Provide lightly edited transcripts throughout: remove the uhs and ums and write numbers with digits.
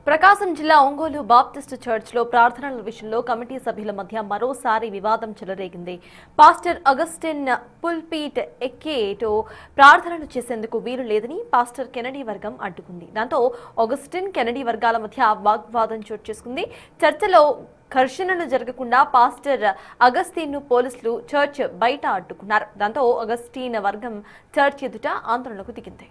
ప్రకాశం జిల్లా ఒంగోలు బాప్టిస్ట్ చర్చ్లో ప్రార్థనల విషయంలో కమిటీ సభ్యుల మధ్య మరోసారి వివాదం చెలరేగింది. పాస్టర్ అగస్టిన్ పుల్పీట్ ఎక్కేటో ప్రార్థనలు చేసేందుకు వీలు లేదని పాస్టర్ కెనడీ వర్గం అడ్డుకుంది. దాంతో అగస్టిన్ కెనడీ వర్గాల మధ్య వాగ్వాదం చోటు చేసుకుంది. చర్చలో ఘర్షణలు జరగకుండా పాస్టర్ అగస్టిన్ ను పోలీసులు చర్చ్ బయట అడ్డుకున్నారు. దాంతో అగస్టిన్ వర్గం చర్చ్ ఎదుట ఆందోళనకు దిగింది.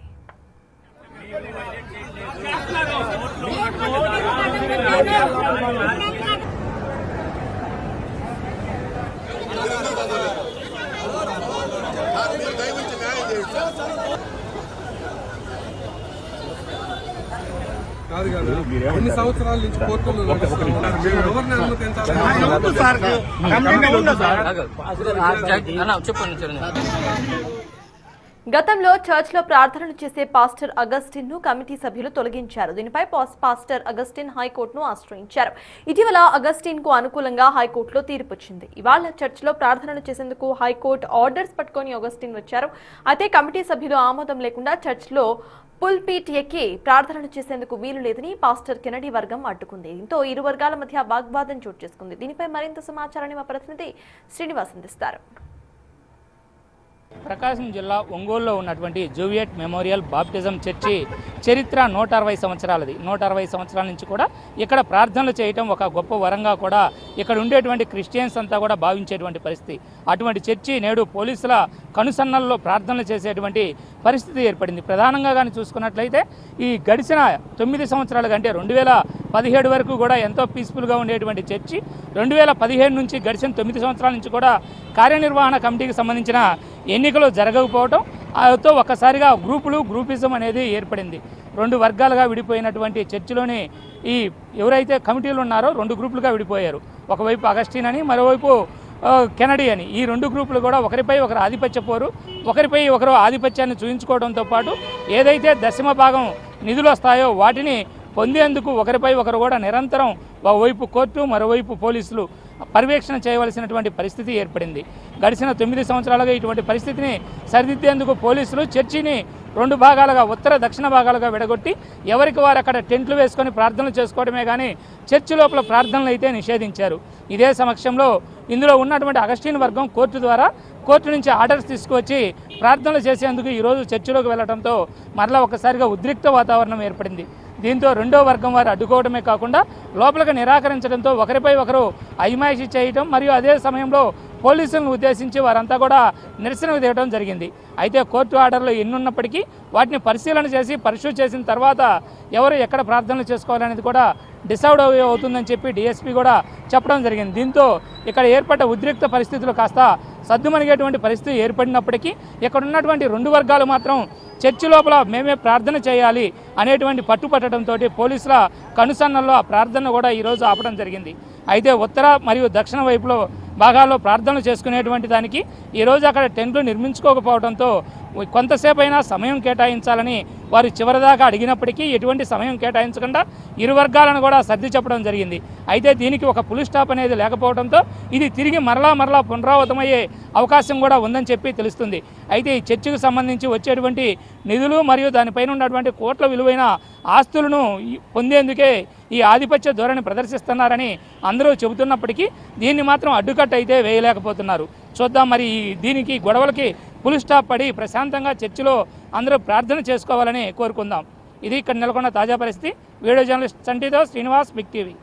కాదు కదా ఎన్ని సంవత్సరాల నుంచి కోర్టులు గతంలో చర్చ్లో ప్రార్థనలు చేసే పాస్టర్ అగస్టిన్ ను కమిటీ సభ్యులు తొలగించారు. దీనిపై పాస్టర్ అగస్టిన్ హైకోర్టును ఆశ్రయించారు. ఇటీవల అగస్టిన్ కు అనుకూలంగా హైకోర్టులో తీర్పు వచ్చింది. ఇవాళ చర్చ్లో ప్రార్థనలు చేసేందుకు హైకోర్టు ఆర్డర్స్ పట్టుకుని అగస్టిన్ వచ్చారు. అయితే కమిటీ సభ్యులు ఆమోదం లేకుండా చర్చ్లో పుల్పీట్ ఎక్కి ప్రార్థనలు చేసేందుకు వీలు లేదని పాస్టర్ కెనడీ వర్గం అడ్డుకుంది. దీంతో ఇరు వర్గాల మధ్య వాగ్వాదం చోటు చేసుకుంది. దీనిపై మరింత సమాచారాన్ని మా ప్రతినిధి శ్రీనివాస్ అందిస్తారు. ప్రకాశం జిల్లా ఒంగోలులో ఉన్నటువంటి జూవియట్ మెమోరియల్ బాప్టిజం చర్చి చరిత్ర 160 సంవత్సరాలది. 160 సంవత్సరాల నుంచి కూడా ఇక్కడ ప్రార్థనలు చేయటం ఒక గొప్ప వరంగా కూడా ఇక్కడ ఉండేటువంటి క్రిస్టియన్స్ అంతా కూడా భావించేటువంటి పరిస్థితి. అటువంటి చర్చి నేడు పోలీసుల కనుసన్నల్లో ప్రార్థనలు చేసేటువంటి పరిస్థితి ఏర్పడింది. ప్రధానంగా కానీ చూసుకున్నట్లయితే ఈ గడిచిన 9 సంవత్సరాలు కంటే 2017 వరకు కూడా ఎంతో పీస్ఫుల్గా ఉండేటువంటి చర్చి 2017 నుంచి గడిచిన 9 సంవత్సరాల నుంచి కూడా కార్యనిర్వహణ కమిటీకి సంబంధించిన ఎన్నికలు జరగకపోవటం తో ఒక్కసారిగా గ్రూపిజం అనేది ఏర్పడింది. 2 వర్గాలుగా విడిపోయినటువంటి చర్చిలోని ఈ ఎవరైతే కమిటీలు ఉన్నారో 2 గ్రూపులుగా విడిపోయారు. ఒకవైపు అగస్టిన్ అని, మరోవైపు కెనడీ అని. ఈ 2 గ్రూపులు కూడా ఒకరిపై ఒకరు ఆధిపత్య పోరు, ఒకరిపై ఒకరు ఆధిపత్యాన్ని చూపించుకోవడంతో పాటు ఏదైతే దశమ భాగం నిధులు వస్తాయో వాటిని పొందేందుకు ఒకరిపై ఒకరు కూడా నిరంతరం ఒకవైపు కోర్టు మరోవైపు పోలీసులు పర్యవేక్షణ చేయవలసినటువంటి పరిస్థితి ఏర్పడింది. గడిచిన 9 సంవత్సరాలుగా ఇటువంటి పరిస్థితిని సరిదిద్దేందుకు పోలీసులు చర్చిని 2 భాగాలుగా ఉత్తర దక్షిణ భాగాలుగా విడగొట్టి ఎవరికి వారు అక్కడ టెంట్లు వేసుకొని ప్రార్థనలు చేసుకోవడమే కానీ చర్చి లోపల ప్రార్థనలు అయితే నిషేధించారు. ఇదే సమక్షంలో ఇందులో ఉన్నటువంటి అగస్టిన్ వర్గం కోర్టు నుంచి ఆర్డర్స్ తీసుకువచ్చి ప్రార్థనలు చేసేందుకు ఈరోజు చర్చిలోకి వెళ్లడంతో మరలా ఒకసారిగా ఉద్రిక్త వాతావరణం ఏర్పడింది. దీంతో 2వ వర్గం వారు అడ్డుకోవడమే కాకుండా లోపలికి నిరాకరించడంతో ఒకరిపై ఒకరు అజమాయిషీ చేయడం మరియు అదే సమయంలో పోలీసులను ఉద్దేశించి వారంతా కూడా నిరసన దిగడం జరిగింది. అయితే కోర్టు ఆర్డర్లు ఎన్నున్నప్పటికీ వాటిని పరిశీలన చేసి పరిశీలన చేసిన తర్వాత ఎవరు ఎక్కడ ప్రార్థనలు చేసుకోవాలనేది కూడా డిసైడ్ అవుతుందని చెప్పి డిఎస్పీ కూడా చెప్పడం జరిగింది. దీంతో ఇక్కడ ఏర్పడ్డ ఉద్రిక్త పరిస్థితులు కాస్త సద్దుమణిగేటువంటి పరిస్థితి ఏర్పడినప్పటికీ ఇక్కడ ఉన్నటువంటి 2 వర్గాలు మాత్రం చర్చి లోపల మేమే ప్రార్థన చేయాలి అనేటువంటి పట్టుపట్టడంతో పోలీసుల కనుసన్నల్లో ఆ ప్రార్థన కూడా ఈరోజు ఆపడం జరిగింది. అయితే ఉత్తర మరియు దక్షిణ వైపులో భాగాల్లో ప్రార్థనలు చేసుకునేటువంటి దానికి ఈరోజు అక్కడ టెంట్లు నిర్మించుకోకపోవడంతో కొంతసేపు అయినా సమయం కేటాయించాలని వారు చివరిదాకా అడిగినప్పటికీ ఎటువంటి సమయం కేటాయించకుండా ఇరు వర్గాలను కూడా సర్ది చెప్పడం జరిగింది. అయితే దీనికి ఒక ఫుల్ స్టాప్ అనేది లేకపోవడంతో ఇది తిరిగి మరలా పునరావృతమయ్యే అవకాశం కూడా ఉందని చెప్పి తెలుస్తుంది. అయితే ఈ చర్చికి సంబంధించి వచ్చేటువంటి నిధులు మరియు దానిపైన ఉన్నటువంటి కోట్ల విలువైన ఆస్తులను పొందేందుకే ఈ ఆధిపత్య ధోరణి ప్రదర్శిస్తున్నారని అందరూ చెబుతున్నప్పటికీ దీన్ని మాత్రం అడ్డుకట్ట అయితే వేయలేకపోతున్నారు. చూద్దాం మరి దీనికి గొడవలకి ఫుల్ స్టాప్ పడి ప్రశాంతంగా చర్చిలో అందరూ ప్రార్థన చేసుకోవాలని కోరుకుందాం. ఇది ఇక్కడ నెలకొన్న తాజా పరిస్థితి. వీడియో జర్నలిస్ట్ చంటితో శ్రీనివాస్, బిగ్ టీవీ.